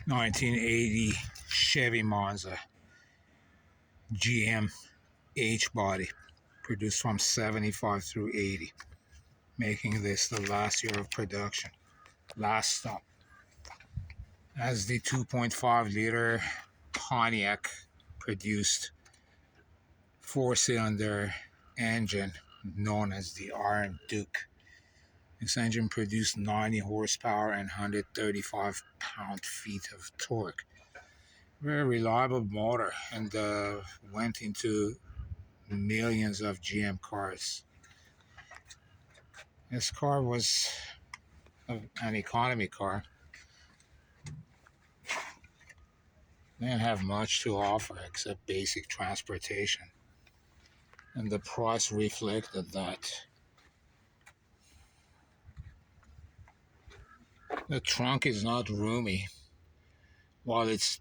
1980 Chevy Monza GM H body, produced from 75 through 80, making this the last year of production. Last stop. As the 2.5 liter Pontiac produced 4-cylinder engine known as the Iron Duke. This engine produced 90 horsepower and 135 pound-feet of torque. Very reliable motor, and went into millions of GM cars. This car was an economy car. Didn't have much to offer except basic transportation, and the price reflected that. The trunk is not roomy. While it's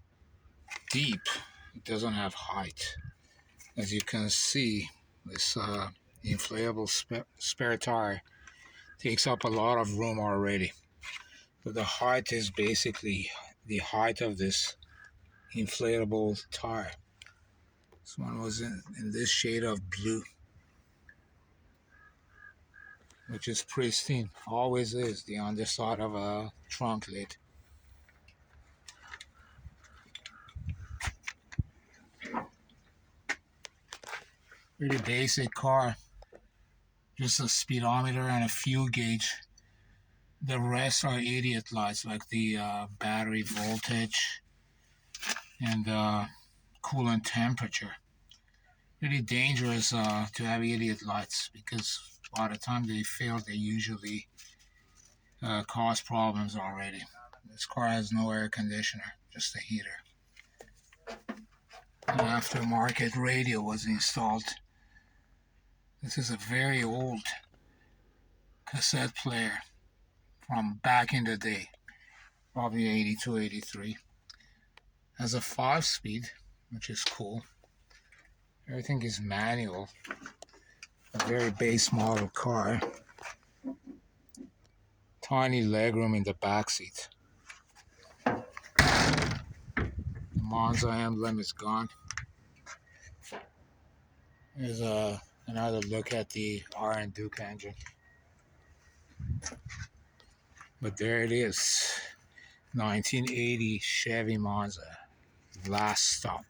deep, it doesn't have height. As you can see, this inflatable spare tire takes up a lot of room already. So the height is basically the height of this inflatable tire. This one was in this shade of blue, which is pristine. Always is the underside of a trunk lid. Pretty basic car. Just a speedometer and a fuel gauge. The rest are idiot lights, like the battery voltage and coolant temperature. Pretty dangerous to have idiot lights, because by the time they fail, they usually cause problems already. This car has no air conditioner, just a heater. An aftermarket radio was installed. This is a very old cassette player from back in the day, probably 82, 83. Has a 5-speed, which is cool. Everything is manual. A very base model car. Tiny legroom in the back seat. The Monza emblem is gone. Here's another look at the Iron Duke engine. But there it is, 1980 Chevy Monza, last stop.